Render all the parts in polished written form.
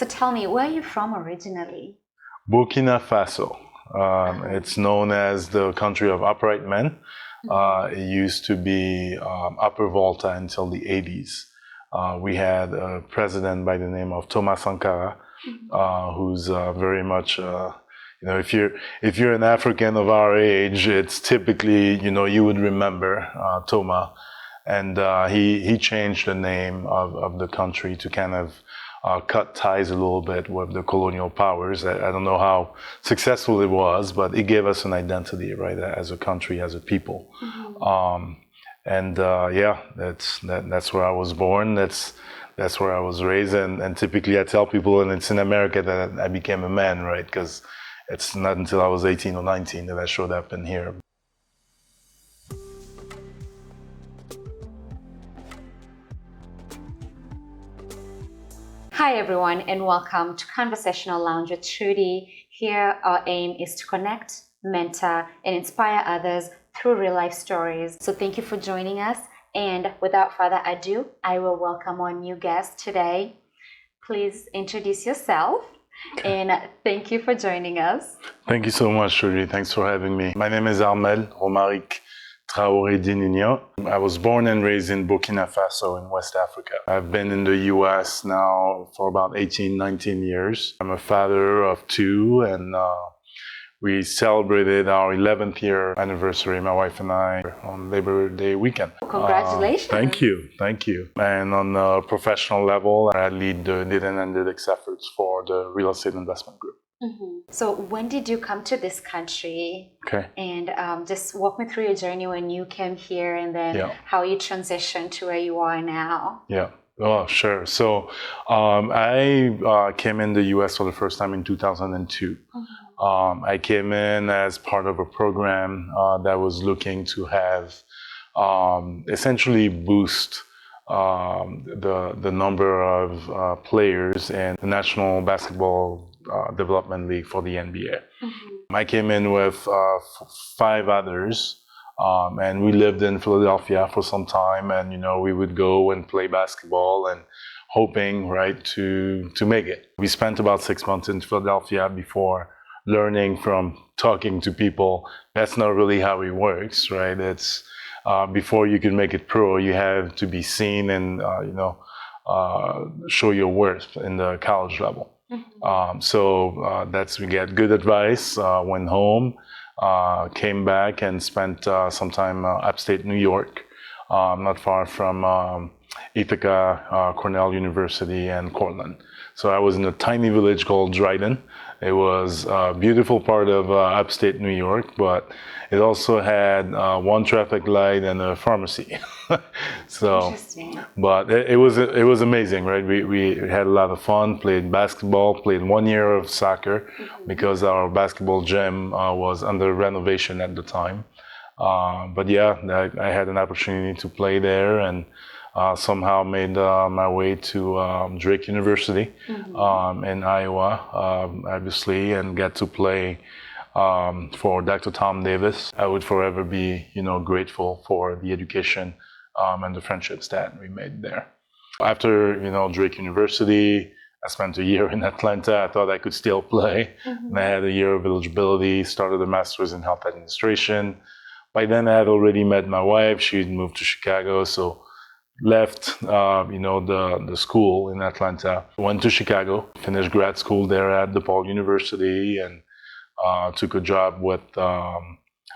So tell me, where are you from originally? Burkina Faso. It's known as the country of upright men. It used to be Upper Volta until the 80s. We had a president by the name of Thomas Sankara, who's very much, if you're an African of our age, it's typically, you would remember Thomas. And he changed the name of the country to kind of cut ties a little bit with the colonial powers. I don't know how successful it was, but it gave us an identity, right, as a country, as a people. That's where I was born. That's where I was raised. And typically I tell people, and it's in America, that I became a man, right? Because it's not until I was 18 or 19 that I showed up in here. Hi everyone, and welcome to Conversational Lounge with Trudy. Here our aim is to connect, mentor, and inspire others through real life stories. So thank you for joining us, and without further ado, I will welcome our new guest today. Please introduce yourself, and thank you for joining us. Thank you so much, Trudy. Thanks for having me. My name is Armel Romaric Traoré Dinignon. I was born and raised in Burkina Faso in West Africa. I've been in the US now for about 18, 19 years. I'm a father of two, and we celebrated our 11th year anniversary, my wife and I, on Labor Day weekend. Congratulations. Thank you. And on a professional level, I lead the data and analytics efforts for the real estate investment group. So when did you come to this country? Okay. And just walk me through your journey when you came here, and then how you transitioned to where you are now. Yeah. Oh, sure. So I came in the US for the first time in 2002. I came in as part of a program that was looking to have essentially boost the number of players in the National Basketball Development League for the NBA. I came in with 5 others, and we lived in Philadelphia for some time, and we would go and play basketball and hoping, right, to make it. We spent about 6 months in Philadelphia before learning from talking to people that's not really how it works, right? It's before you can make it pro, you have to be seen and show your worth in the college level. We get good advice, went home, came back and spent some time upstate New York, not far from Ithaca, Cornell University, and Cortland. So I was in a tiny village called Dryden. It was a beautiful part of upstate New York, but it also had one traffic light and a pharmacy. Interesting. But it was amazing, right? We had a lot of fun, played basketball, played 1 year of soccer because our basketball gym was under renovation at the time. I had an opportunity to play there, and somehow made my way to Drake University in Iowa, obviously, and get to play for Dr. Tom Davis. I would forever be, grateful for the education and the friendships that we made there. After, Drake University, I spent a year in Atlanta. I thought I could still play. And I had a year of eligibility, started a master's in health administration. By then, I had already met my wife. She had moved to Chicago, so left, the school in Atlanta, went to Chicago, finished grad school there at DePaul University, and took a job with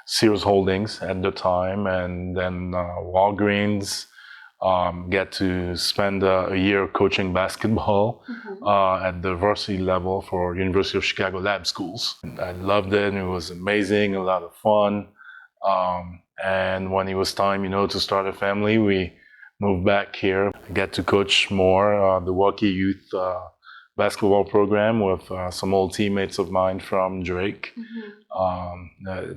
Sears Holdings at the time, and then Walgreens. Get to spend a year coaching basketball at the varsity level for University of Chicago lab schools. And I loved it. It was amazing, a lot of fun. And when it was time, to start a family, we moved back here, get to coach more the Waukee Youth basketball program with some old teammates of mine from Drake.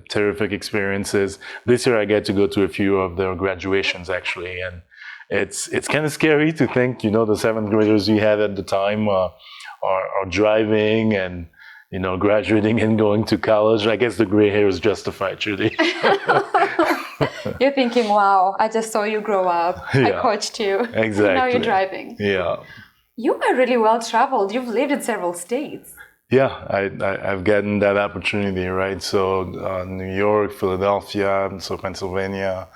Terrific experiences. This year I get to go to a few of their graduations, actually, and it's kind of scary to think, the 7th graders we had at the time are driving and, graduating and going to college. I guess the gray hair is justified, Trudy. You're thinking, wow, I just saw you grow up. I coached you. Exactly. Now you're driving. Yeah. You are really well traveled. You've lived in several states. Yeah, I've gotten that opportunity, right? So New York, Philadelphia, so Pennsylvania,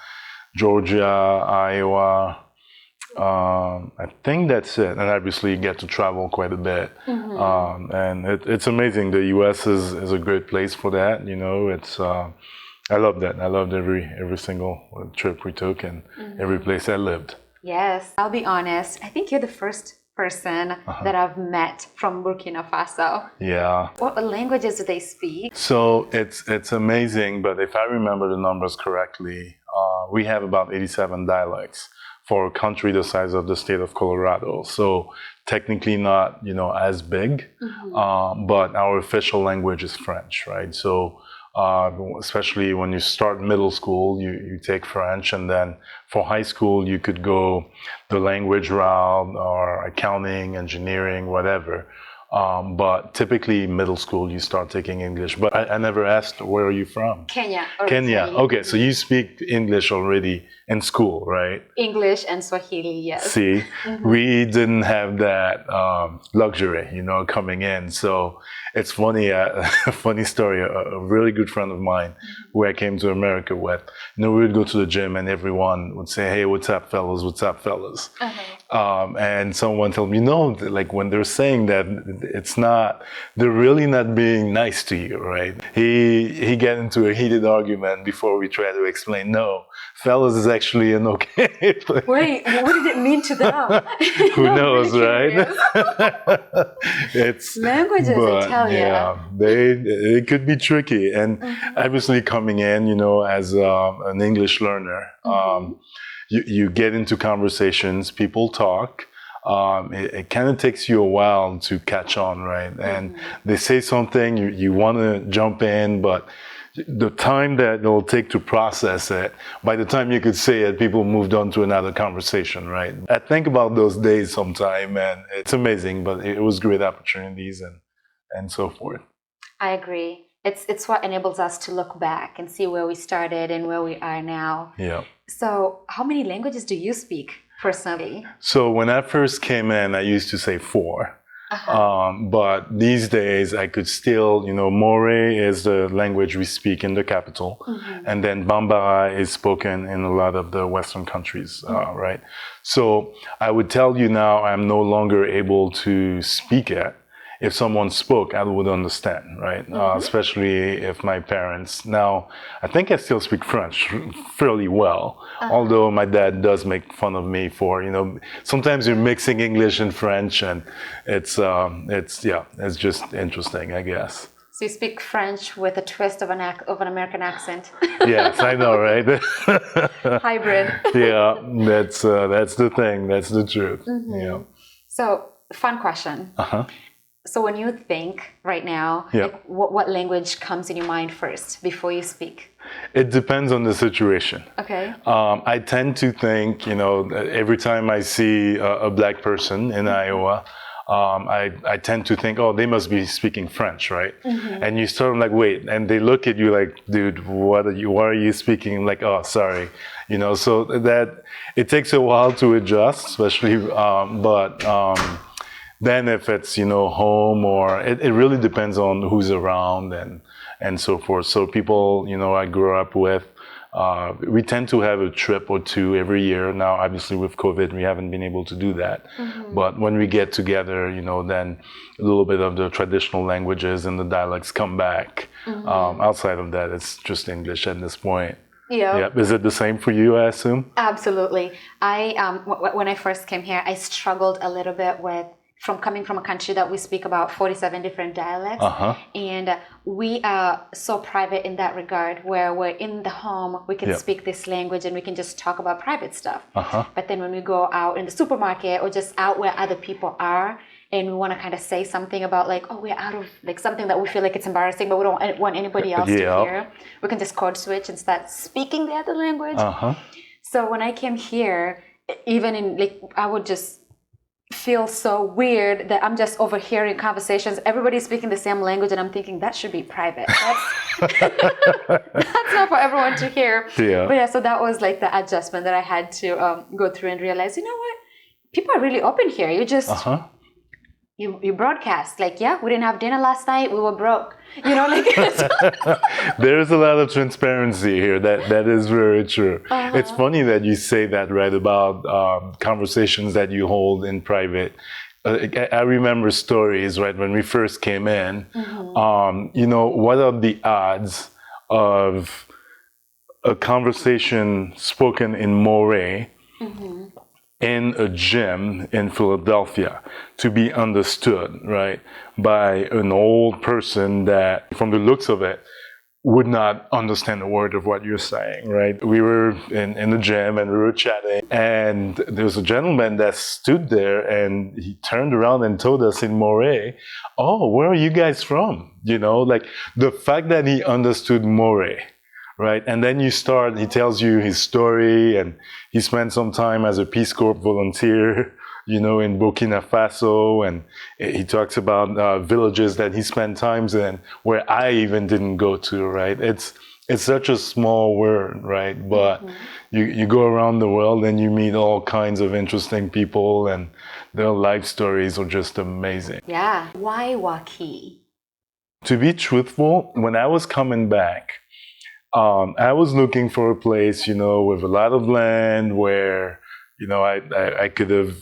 Georgia, Iowa. I think that's it. And obviously you get to travel quite a bit. And it's amazing. The US is a great place for that. You know, I love that. I loved every single trip we took and every place I lived. Yes, I'll be honest. I think you're the first person that I've met from Burkina Faso. Yeah. What languages do they speak? So it's amazing, but if I remember the numbers correctly, we have about 87 dialects for a country the size of the state of Colorado. So technically not, as big, but our official language is French, right? So especially when you start middle school, you take French, and then for high school, you could go the language route or accounting, engineering, whatever. But typically middle school, you start taking English. But I never asked, where are you from? Kenya. Kenya. Okay, so you speak English already in school, right? English and Swahili, yes. See, we didn't have that luxury, coming in. So it's funny, a funny story. A really good friend of mine who I came to America with, we would go to the gym and everyone would say, hey, what's up, fellas? What's up, fellas? And someone told me, no, like when they're saying that, they're really not being nice to you, right? He got into a heated argument before we tried to explain, no, fellas is actually an okay. Wait, what did it mean to them? Who knows, right? It's languages, I tell you. Yeah, it could be tricky. And obviously coming in, as an English learner, you get into conversations, people talk. It kind of takes you a while to catch on, right? And they say something, you want to jump in, but the time that it'll take to process it, by the time you could say it, people moved on to another conversation, right? I think about those days sometime, and it's amazing, but it was great opportunities and so forth. I agree. It's what enables us to look back and see where we started and where we are now. Yeah. So how many languages do you speak personally? So when I first came in, I used to say 4. But these days I could still, Moore is the language we speak in the capital. And then Bambara is spoken in a lot of the Western countries, right? So I would tell you now I'm no longer able to speak it. If someone spoke, I would understand, right? Especially if my parents. Now, I think I still speak French fairly well, although my dad does make fun of me for, sometimes you're mixing English and French, and it's just interesting, I guess. So you speak French with a twist of an American accent. Yes, I know, right? Hybrid. Yeah, that's the thing. That's the truth. Yeah. So, fun question. So when you think right now, like, what language comes in your mind first before you speak? It depends on the situation. Okay. I tend to think, every time I see a black person in Iowa, I tend to think, oh, they must be speaking French, right? And you sort of like, wait, and they look at you like, dude, why are you speaking? Like, oh, sorry, so that it takes a while to adjust, especially, then if it's, home, or it really depends on who's around and so forth. So people, I grew up with, we tend to have a trip or two every year. Now, obviously with COVID, we haven't been able to do that. But when we get together, then a little bit of the traditional languages and the dialects come back. Outside of that, it's just English at this point. Yeah. Is it the same for you, I assume? Absolutely. When I first came here, I struggled a little bit with coming from a country that we speak about 47 different dialects. And we are so private in that regard, where we're in the home, we can speak this language and we can just talk about private stuff. But then when we go out in the supermarket or just out where other people are, and we want to kind of say something about like, oh, we're out of like something that we feel like it's embarrassing, but we don't want anybody else to hear, we can just code switch and start speaking the other language. So when I came here, even in like, I would just feel so weird that I'm just overhearing conversations. Everybody's speaking the same language, and I'm thinking that should be private. That's not for everyone to hear. But so that was like the adjustment that I had to go through and realize, you know what? People are really open here. You just you broadcast like, yeah, we didn't have dinner last night, we were broke, like. There's a lot of transparency here. That is very true. It's funny that you say that, right, about conversations that you hold in private. I remember stories, right, when we first came in. What are the odds of a conversation spoken in Moray in a gym in Philadelphia to be understood, right, by an old person that, from the looks of it, would not understand a word of what you're saying, right? We were in the gym and we were chatting, and there was a gentleman that stood there and he turned around and told us in Moray, "Oh, where are you guys from?" Like the fact that he understood Moray, right? And then he tells you his story, and he spent some time as a Peace Corps volunteer, in Burkina Faso, and he talks about villages that he spent times in where I even didn't go to, right? It's such a small world, right? But you go around the world and you meet all kinds of interesting people, and their life stories are just amazing. Yeah. Why Waukee? To be truthful, when I was coming back, I was looking for a place, with a lot of land where, I could have,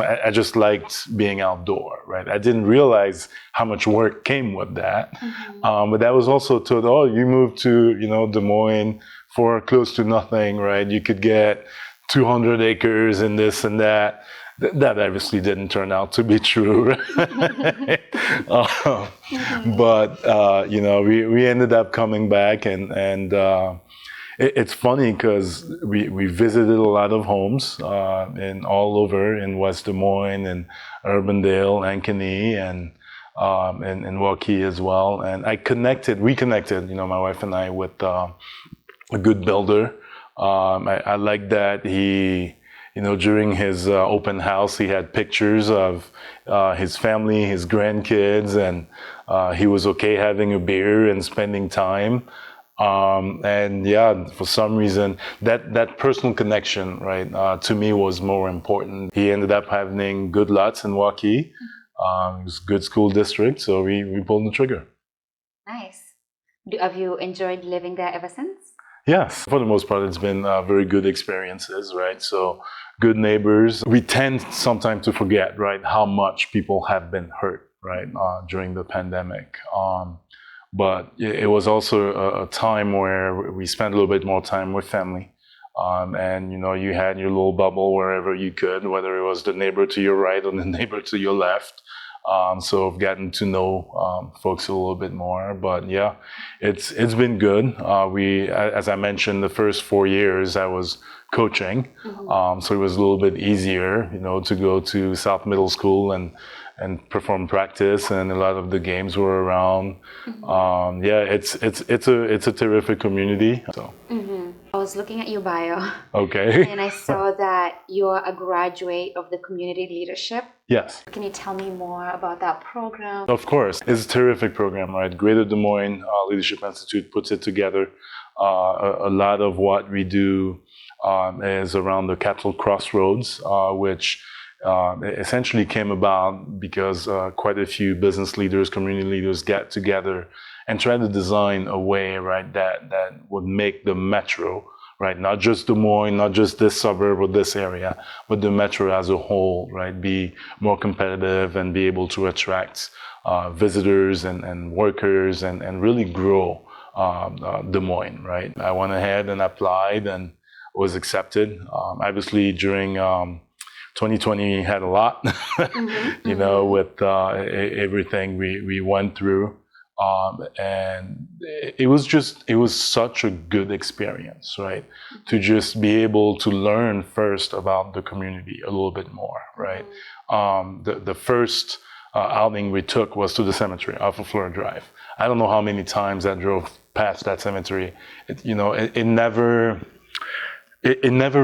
I just liked being outdoor, right? I didn't realize how much work came with that. But that was also told, oh, you moved to, Des Moines for close to nothing, right? You could get 200 acres and this and that. That obviously didn't turn out to be true. Right? But we ended up coming back, and it's funny because we visited a lot of homes in all over in West Des Moines and Urbandale, Ankeny, and in Waukee as well. And we connected, my wife and I, with a good builder. I like that he, during his open house, he had pictures of his family, his grandkids, and he was okay having a beer and spending time. And yeah, for some reason, that personal connection, right, to me was more important. He ended up having good lots in Waukee. It was a good school district, so we pulled the trigger. Nice. Have you enjoyed living there ever since? Yes, for the most part, it's been very good experiences, right? So good neighbors. We tend sometimes to forget, right, how much people have been hurt, right, during the pandemic. But it was also a time where we spent a little bit more time with family. And, you had your little bubble wherever you could, whether it was the neighbor to your right or the neighbor to your left. So I've gotten to know folks a little bit more, but yeah, it's been good. As I mentioned, the first 4 years I was coaching, so it was a little bit easier, to go to South Middle School and perform practice, and a lot of the games were around. Yeah, it's a terrific community. So. I was looking at your bio. Okay. And I saw that you're a graduate of the community leadership. Yes. Can you tell me more about that program? Of course. It's a terrific program, right? Greater Des Moines Leadership Institute puts it together. A lot of what we do is around the Capital Crossroads, which essentially came about because quite a few business leaders, community leaders got together and tried to design a way, right, that would make the metro, right, not just Des Moines, not just this suburb or this area, but the metro as a whole, right, be more competitive and be able to attract visitors and workers and really grow Des Moines, right. I went ahead and applied and was accepted. Obviously, during 2020 had a lot, with everything we went through. And it was such a good experience, right? To just be able to learn first about the community a little bit more, right? The first outing we took was to the cemetery off of Florida Drive. I don't know how many times I drove past that cemetery. It never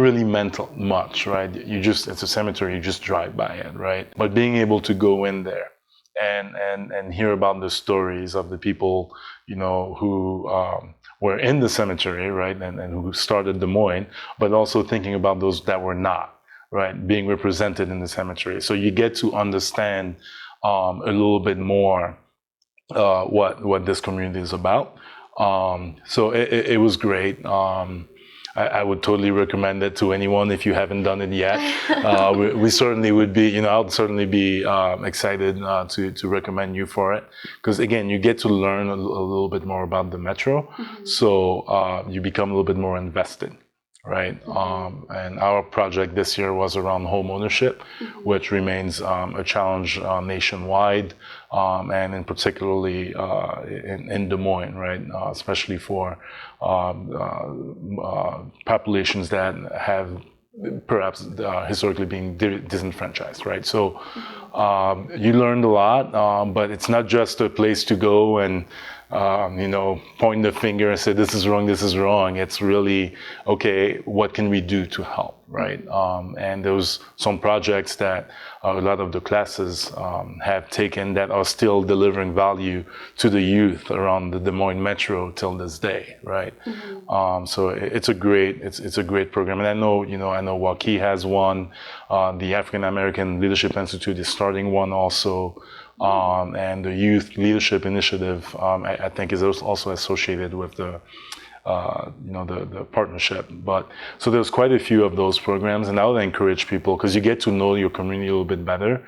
really meant much, right? It's a cemetery, you just drive by it, right? But being able to go in there and hear about the stories of the people, who were in the cemetery, right? And who started Des Moines, but also thinking about those that were not, right? Being represented in the cemetery. So you get to understand a little bit more what this community is about. So it was great. I would totally recommend it to anyone if you haven't done it yet. We certainly would be, I would certainly be excited to recommend you for it. Because again, you get to learn a little bit more about the metro. So you become a little bit more invested. Right. And our project this year was around home ownership, which remains a challenge nationwide, and in particularly in Des Moines, right? Especially for populations that have perhaps historically being disenfranchised, right? So you learned a lot, but it's not just a place to go and point the finger and say, this is wrong, this is wrong. It's really, okay, what can we do to help, right? And there was some projects that a lot of the classes have taken that are still delivering value to the youth around the Des Moines Metro till this day, right? So it's a great program. And I know Waukee has one, the African American Leadership Institute is starting one also. And the Youth Leadership Initiative, I think, is also associated with the partnership. But so there's quite a few of those programs, and I would encourage people because you get to know your community a little bit better,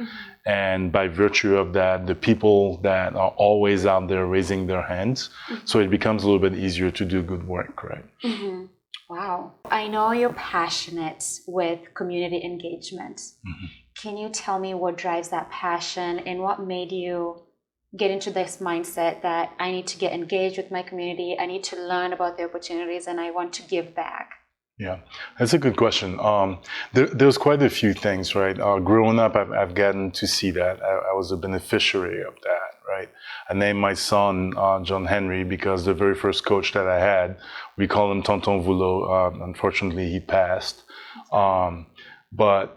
and by virtue of that, the people that are always out there raising their hands, so it becomes a little bit easier to do good work, right? Wow, I know you're passionate with community engagement. Can you tell me what drives that passion and what made you get into this mindset that I need to get engaged with my community, I need to learn about the opportunities, and I want to give back? Yeah, that's a good question. There's quite a few things, right? Growing up, I've gotten to see that. I was a beneficiary of that, right? I named my son John Henry because the very first coach that I had, we call him Tonton Voulot. Unfortunately, he passed. But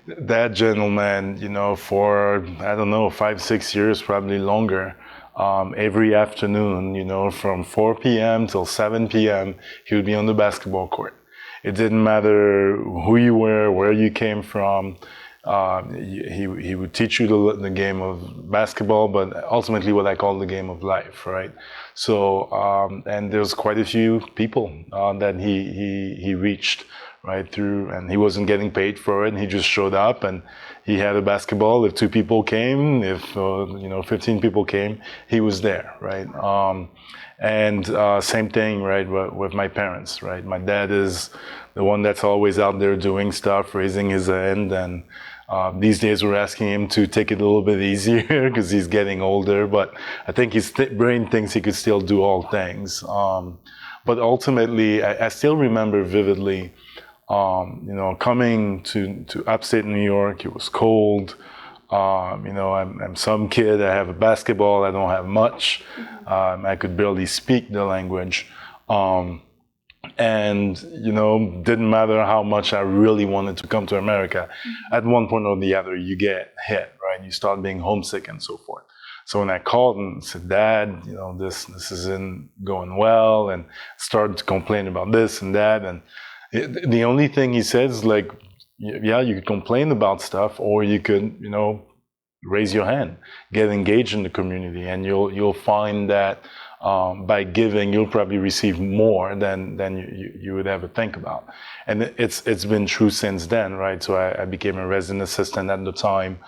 that gentleman, for, I don't know, 5-6 years, probably longer, every afternoon, from 4 p.m. till 7 p.m., he would be on the basketball court. It didn't matter who you were, where you came from. He would teach you the game of basketball, but ultimately what I call the game of life, right? So, and there's quite a few people that he reached right through, and he wasn't getting paid for it, and he just showed up and he had a basketball. If 2 people came, if 15 people came, he was there, right? And same thing, right, with my parents, right? My dad is the one that's always out there doing stuff, raising his hand, and these days we're asking him to take it a little bit easier because he's getting older, but I think his brain thinks he could still do all things. But ultimately, I still remember vividly coming to upstate New York. It was cold. I'm some kid. I have a basketball. I don't have much. I could barely speak the language. And, didn't matter how much I really wanted to come to America. At one point or the other, you get hit, right? You start being homesick and so forth. So when I called and said, Dad, this isn't going well, and started to complain about this and that, and the only thing he says, like, yeah, you could complain about stuff, or you could, raise your hand, get engaged in the community, and you'll find that by giving, you'll probably receive more than you would ever think about. And it's been true since then, right? So I became a resident assistant at the time,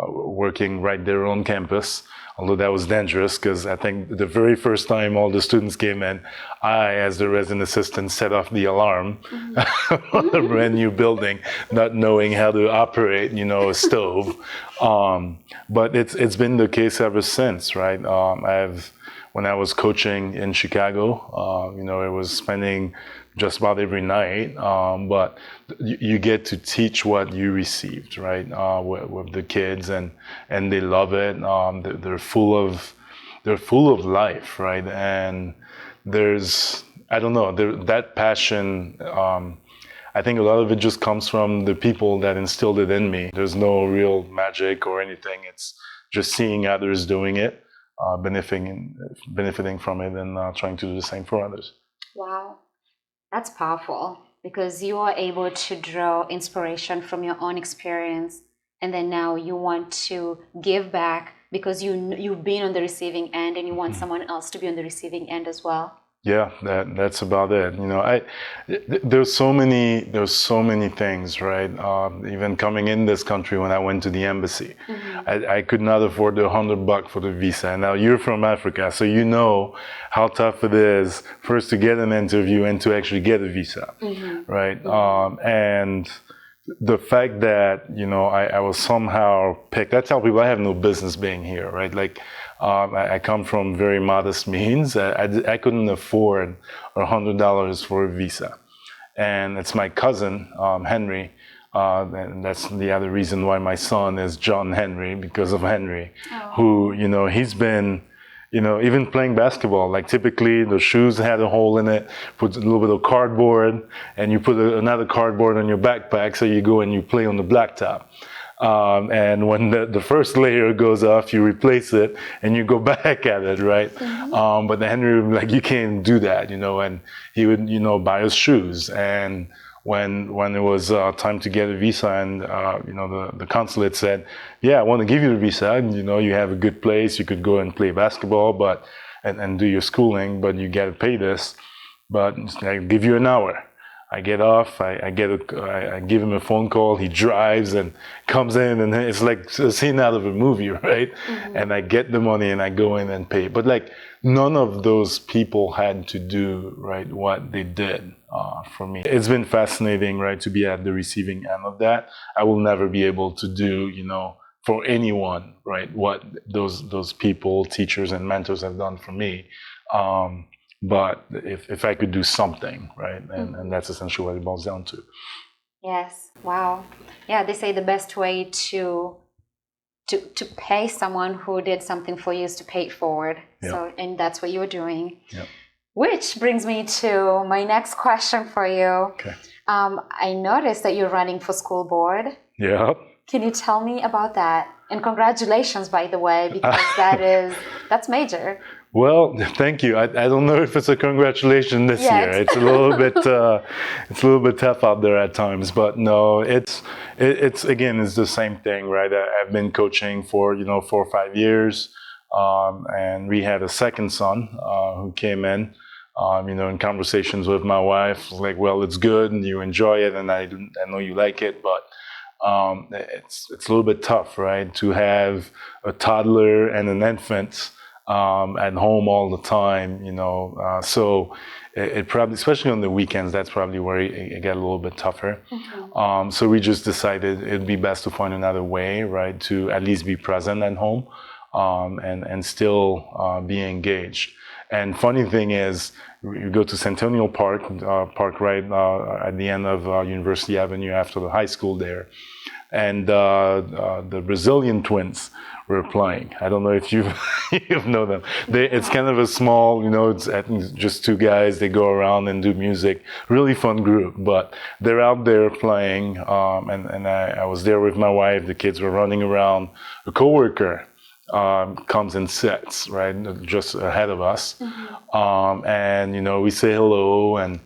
working right there on campus. Although that was dangerous because I think the very first time all the students came in, I, as the resident assistant, set off the alarm on a brand new building, not knowing how to operate, a stove. But it's been the case ever since, right? When I was coaching in Chicago, I was spending just about every night, but you get to teach what you received, right? With the kids, and they love it. They're full of life, right? And there's, I don't know, that passion. I think a lot of it just comes from the people that instilled it in me. There's no real magic or anything. It's just seeing others doing it, benefiting from it, and trying to do the same for others. Wow. That's powerful because you are able to draw inspiration from your own experience and then now you want to give back because you've been on the receiving end, and you want someone else to be on the receiving end as well. Yeah, that's about it. There's so many things, right? Even coming in this country, when I went to the embassy, I could not afford the $100 for the visa. And now you're from Africa, so you know how tough it is first to get an interview and to actually get a visa, right? And the fact that I was somehow picked. I tell people I have no business being here, right? Like, I come from very modest means. I couldn't afford $100 for a visa, and it's my cousin Henry, and that's the other reason why my son is John Henry, because of Henry, who he's been. Even playing basketball, like typically the shoes had a hole in it, put a little bit of cardboard, and you put another cardboard on your backpack, so you go and you play on the blacktop. And when the first layer goes off, you replace it and you go back at it, right? But Henry would be like, you can't do that, and he would, buy us shoes. And when it was time to get a visa, and the consulate said, yeah, I want to give you the visa, and you have a good place, you could go and play basketball, but and do your schooling, but you got to pay this, but I give you an hour. I get off, I give him a phone call, he drives and comes in, and it's like a scene out of a movie, right? And I get the money and I go in and pay. But like, none of those people had to do, right, what they did for me. It's been fascinating, right, to be at the receiving end of that. I will never be able to do, for anyone, right, what those people, teachers and mentors have done for me. But if I could do something, right, and that's essentially what it boils down to. Yes. Wow. Yeah, they say the best way to pay someone who did something for you is to pay it forward. Yeah. So, and that's what you're doing. Yeah. Which brings me to my next question for you. Okay. I noticed that you're running for school board. Yeah. Can you tell me about that? And congratulations, by the way, because that's major. Well, thank you. I don't know if it's a congratulation this year. It's a little bit tough out there at times, but no, it's again, it's the same thing, right? I've been coaching for 4 or 5 years, and we had a second son who came in. In conversations with my wife, like, well, it's good and you enjoy it, and I know you like it, but it's a little bit tough, right? To have a toddler and an infant at home all the time, so it probably, especially on the weekends, that's probably where it got a little bit tougher. So we just decided it'd be best to find another way, right, to at least be present at home, and still be engaged. And funny thing is, you go to Centennial Park right at the end of University Avenue after the high school there, and the Brazilian twins were playing. I don't know if you know them. It's kind of a small, it's just 2 guys. They go around and do music. Really fun group, but they're out there playing. And I was there with my wife. The kids were running around. A coworker comes and sits right just ahead of us, and we say hello, and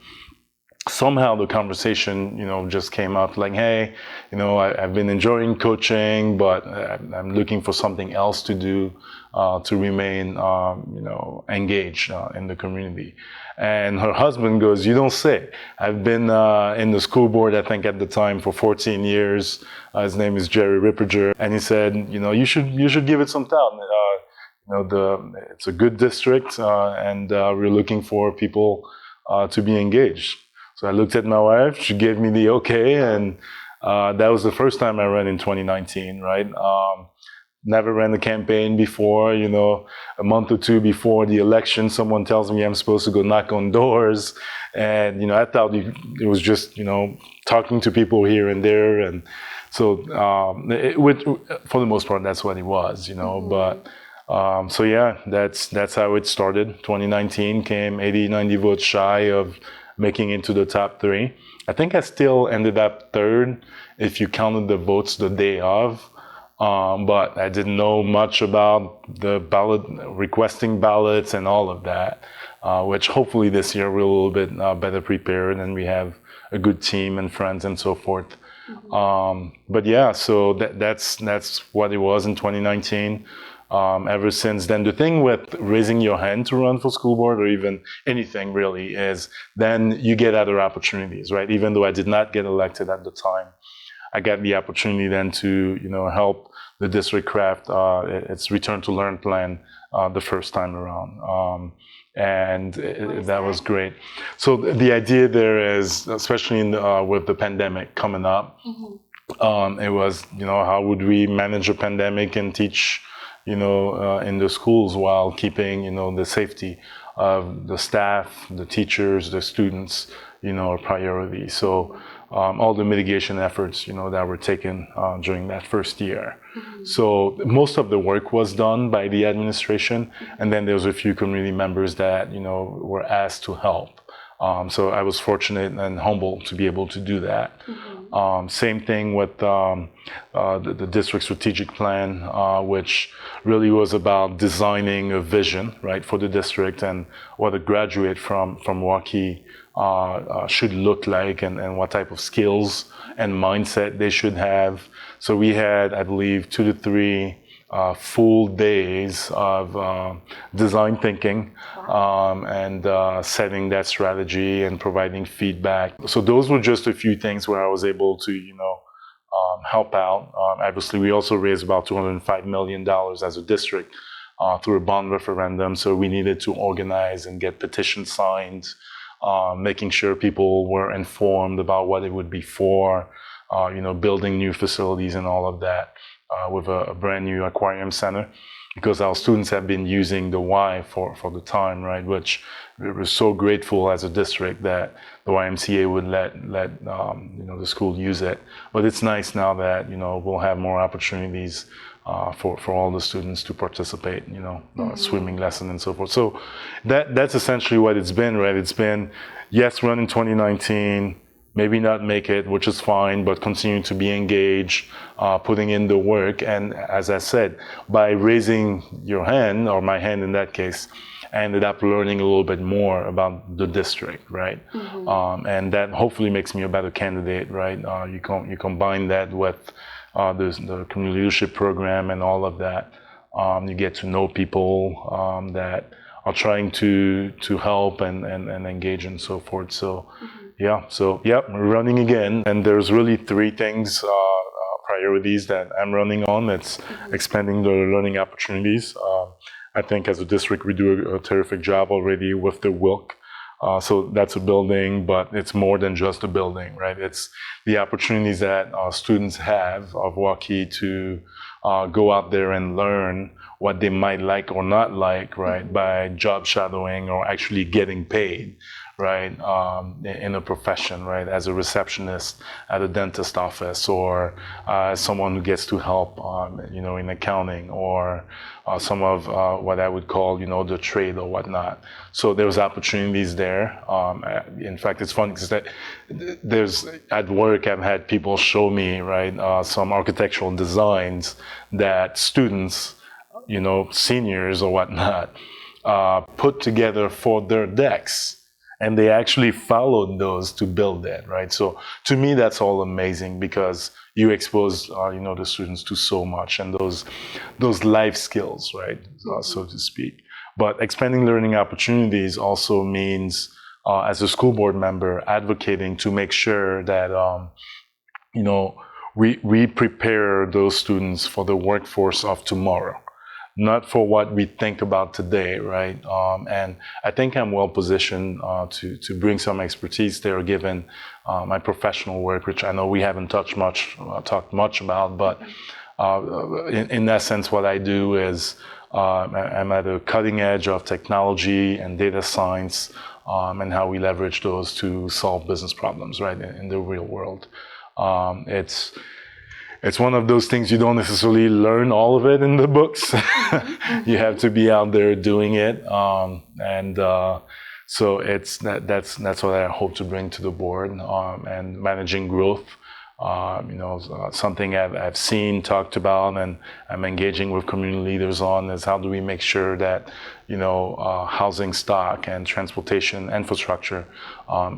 somehow the conversation just came out like, hey, I've been enjoying coaching, but I'm looking for something else to do to remain engaged in the community. And her husband goes, you don't say. I've been in the school board, I think at the time, for 14 years. His name is Jerry Ripperger, and he said, you should give it some thought. It's a good district, and we're looking for people to be engaged. So I looked at my wife. She gave me the okay, and that was the first time I ran in 2019. Right. Never ran a campaign before, a month or 2 before the election, someone tells me I'm supposed to go knock on doors. And, I thought it was just, talking to people here and there. And so for the most part, that's what it was, but, so yeah, that's how it started. 2019 came 80, 90 votes shy of making it to the top 3. I think I still ended up 3rd if you counted the votes the day of. But I didn't know much about the ballot, requesting ballots and all of that, which hopefully this year we're a little bit better prepared, and we have a good team and friends and so forth But yeah, so that's what it was in 2019. Ever since then, the thing with raising your hand to run for school board or even anything really is then you get other opportunities, right? Even though I did not get elected at the time, I got the opportunity then to, help the district craft its return to learn plan the first time around. That was great. So the idea there is, especially with the pandemic coming up, it was, how would we manage a pandemic and teach, in the schools while keeping, the safety of the staff, the teachers, the students, a priority. So all the mitigation efforts, that were taken during that first year. So most of the work was done by the administration, and then there was a few community members that, were asked to help. So I was fortunate and humble to be able to do that. Same thing with the district strategic plan, which really was about designing a vision, right, for the district and what a graduate from WACI should look like and what type of skills and mindset they should have. So we had, I believe, 2 to 3 full days of design thinking and setting that strategy and providing feedback. So those were just a few things where I was able to, help out. Obviously, we also raised about $205 million as a district through a bond referendum. So we needed to organize and get petitions signed, making sure people were informed about what it would be for, building new facilities and all of that. With a brand new aquarium center, because our students have been using the Y for the time, right? Which we were so grateful as a district that the YMCA would let the school use it. But it's nice now that we'll have more opportunities for all the students to participate. Swimming lesson and so forth. So that's essentially what it's been, right? It's been run in 2019. Maybe not make it, which is fine, but continue to be engaged, putting in the work. And as I said, by raising your hand, or my hand in that case, I ended up learning a little bit more about the district, right? And that hopefully makes me a better candidate, right? You combine that with the community leadership program and all of that. You get to know people that are trying to help and engage and so forth. So. We're running again, and there's really 3 things, priorities that I'm running on. It's expanding the learning opportunities. I think as a district, we do a terrific job already with the WILC. So that's a building, but it's more than just a building, right? It's the opportunities that students have of WACI to go out there and learn what they might like or not like, right, by job shadowing or actually getting paid, right, in a profession, right, as a receptionist at a dentist office, or as someone who gets to help, in accounting, or some of what I would call, the trade or whatnot. So there's opportunities there. In fact, it's funny because at work, I've had people show me, right, some architectural designs that students, seniors or whatnot, put together for their decks. And they actually followed those to build that, right? So to me, that's all amazing, because you expose, the students to so much, and those life skills, right, so to speak. But expanding learning opportunities also means, as a school board member, advocating to make sure that, we prepare those students for the workforce of tomorrow, not for what we think about today, right? And I think I'm well positioned to bring some expertise there, given my professional work, which I know we haven't talked much about. But in essence, what I do is I'm at the cutting edge of technology and data science, and how we leverage those to solve business problems, right, in the real world. It's one of those things you don't necessarily learn all of it in the books. You have to be out there doing it, so that's what I hope to bring to the board, and managing growth Something I've seen, talked about, and I'm engaging with community leaders on is how do we make sure that, housing stock and transportation infrastructure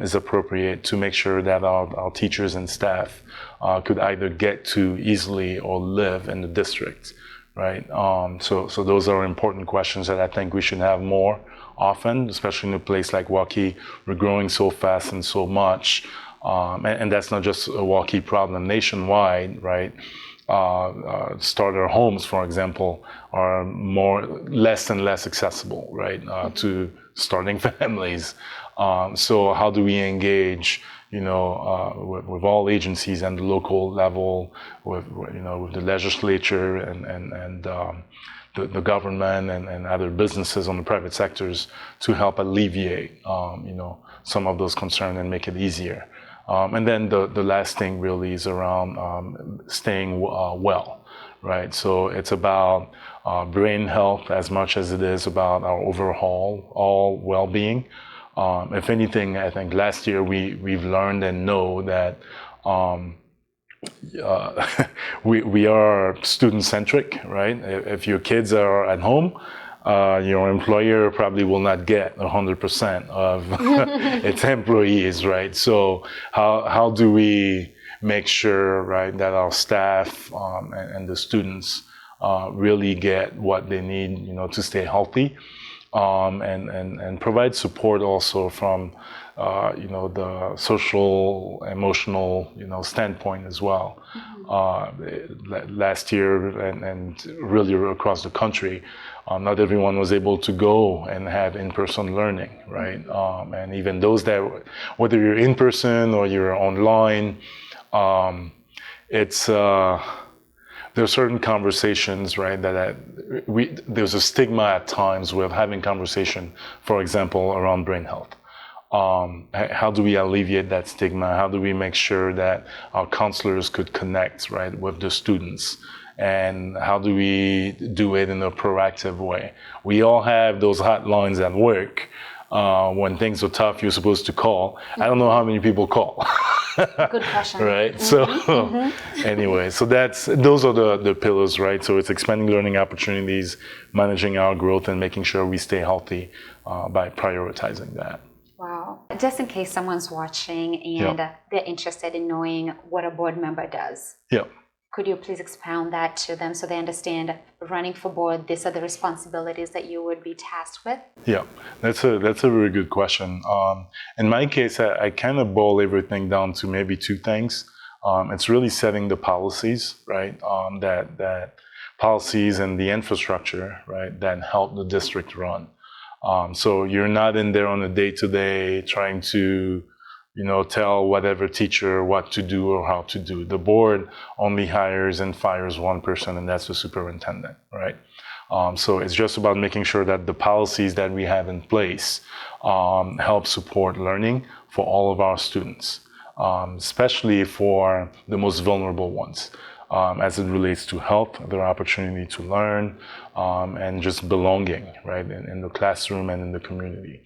is appropriate to make sure that our teachers and staff could either get to easily or live in the district, right? So those are important questions that I think we should have more often, especially in a place like Waukee. We're growing so fast and so much. And that's not just a Waukee problem. Nationwide, right? Starter homes, for example, are less and less accessible, right, to starting families. So how do we engage, with all agencies and the local level, with the legislature and the government and other businesses on the private sectors to help alleviate, some of those concerns and make it easier. And then the last thing really is around staying well, right? So it's about brain health as much as it is about our all well-being. If anything, I think last year we've learned and know that we are student-centric, right? If your kids are at home, your employer probably will not get 100% of its employees, right? So how do we make sure, right, that our staff and the students really get what they need, to stay healthy, and provide support also from the social, emotional, standpoint as well. Last year and really across the country, not everyone was able to go and have in-person learning, right? And even those that, whether you're in person or you're online, there's certain conversations, right, there's a stigma at times with having conversation, for example, around brain health. How do we alleviate that stigma? How do we make sure that our counselors could connect, right, with the students? And how do we do it in a proactive way? We all have those hotlines at work. When things are tough, you're supposed to call. I don't know how many people call. Good question. Right. So anyway, so those are the pillars, right? So it's expanding learning opportunities, managing our growth, and making sure we stay healthy by prioritizing that. Wow. Just in case someone's watching and they're interested in knowing what a board member does. Yeah. Could you please expound that to them so they understand running for board, these are the responsibilities that you would be tasked with? Yeah, that's a very good question. In my case, I kind of boil everything down to maybe two things. It's really setting the policies, right? That policies and the infrastructure, right, that help the district run. So you're not in there on a day-to-day trying to tell whatever teacher what to do or how to do. The board only hires and fires one person, and that's the superintendent, right? So it's just about making sure that the policies that we have in place help support learning for all of our students, especially for the most vulnerable ones, as it relates to health, their opportunity to learn, and just belonging, right, in the classroom and in the community.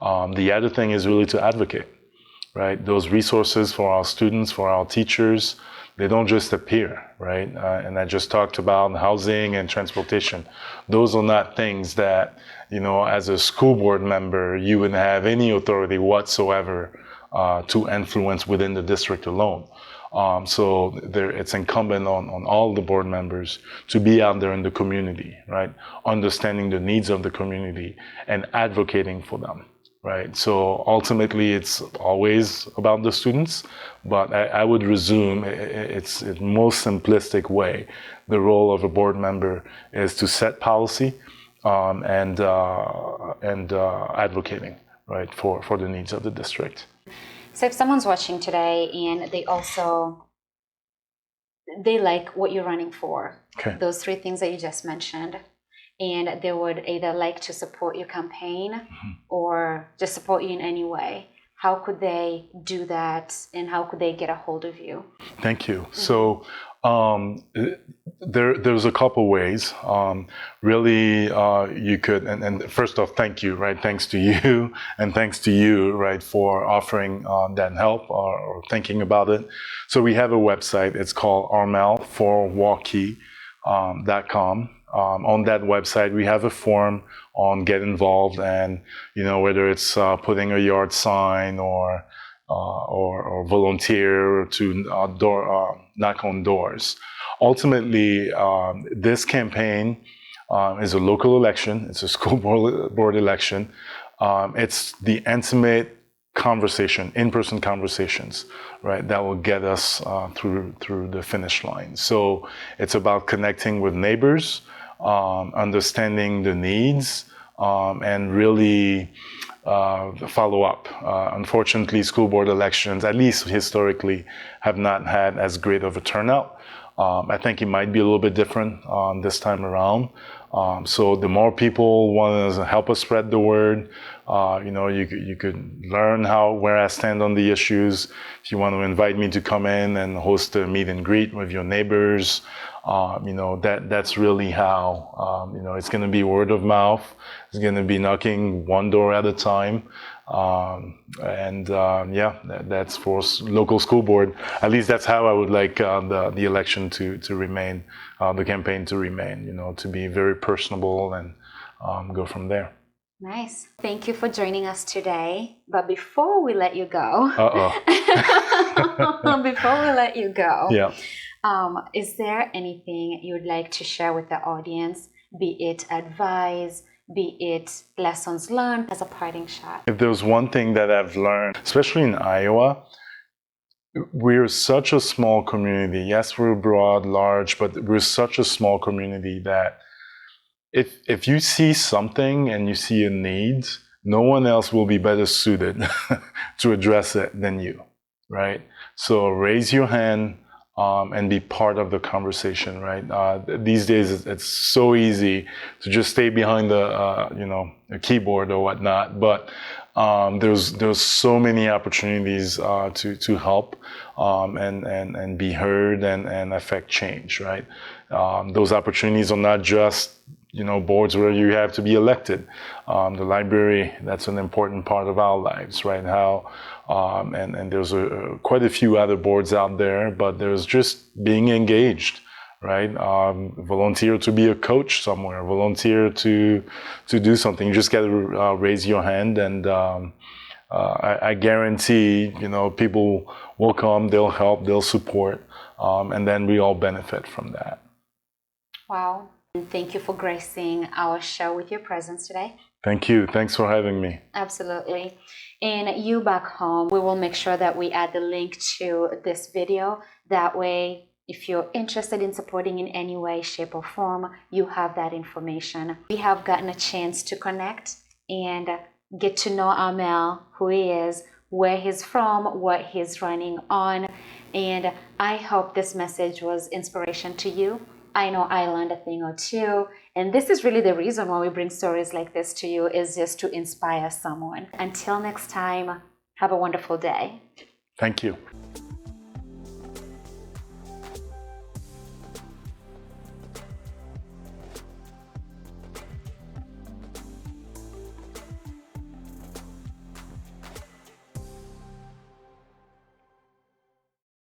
The other thing is really to advocate. Right, those resources for our students, for our teachers, they don't just appear, right? And I just talked about housing and transportation. Those are not things that, as a school board member, you would have any authority whatsoever to influence within the district alone. So it's incumbent on all the board members to be out there in the community, right? Understanding the needs of the community and advocating for them. Right. So ultimately, it's always about the students, but I would resume it's in most simplistic way. The role of a board member is to set policy and advocating, right, for the needs of the district. So if someone's watching today and they like what you're running for, those three things that you just mentioned, and they would either like to support your campaign or just support you in any way, how could they do that and how could they get a hold of you? Thank you. So There's a couple ways. Really, you could, and first off, thank you, right? Thanks to you, and thanks to you, right, for offering that help or thinking about it. So we have a website. It's called armel4walkie.com. On that website, we have a form on get involved, and whether it's putting a yard sign or volunteer to knock on doors. Ultimately, this campaign is a local election. It's a school board election. It's the intimate conversation, in-person conversations, right, that will get us through the finish line. So it's about connecting with neighbors, understanding the needs, and really follow up. Unfortunately, school board elections, at least historically, have not had as great of a turnout. I think it might be a little bit different this time around. So the more people want to help us spread the word, you could learn where I stand on the issues. If you want to invite me to come in and host a meet and greet with your neighbors, that's really how, it's going to be word of mouth. It's going to be knocking one door at a time. That's for local school board. At least that's how I would like the election to remain, the campaign to remain, to be very personable and go from there. Nice. Thank you for joining us today. But before we let you go, Yeah. Is there anything you would like to share with the audience, be it advice, be it lessons learned, as a parting shot? If there's one thing that I've learned, especially in Iowa, we're such a small community. Yes, we're broad, large, but we're such a small community that if you see something and you see a need, no one else will be better suited to address it than you, right? So raise your hand and be part of the conversation, right? These days, it's so easy to just stay behind a keyboard or whatnot, but there's so many opportunities to help and be heard and affect change, right? Those opportunities are not just boards where you have to be elected. The library, that's an important part of our lives, right? And there's quite a few other boards out there, but there's just being engaged, right? Volunteer to be a coach somewhere, volunteer to do something. You just got to raise your hand, and I guarantee, people will come, they'll help, they'll support, and then we all benefit from that. Wow. Thank you for gracing our show with your presence today. Thank you. Thanks for having me. Absolutely. And you back home, we will make sure that we add the link to this video. That way, if you're interested in supporting in any way, shape, or form, you have that information. We have gotten a chance to connect and get to know Armel, who he is, where he's from, what he's running on. And I hope this message was inspiration to you. I know I learned a thing or two, and this is really the reason why we bring stories like this to you, is just to inspire someone. Until next time, have a wonderful day. Thank you.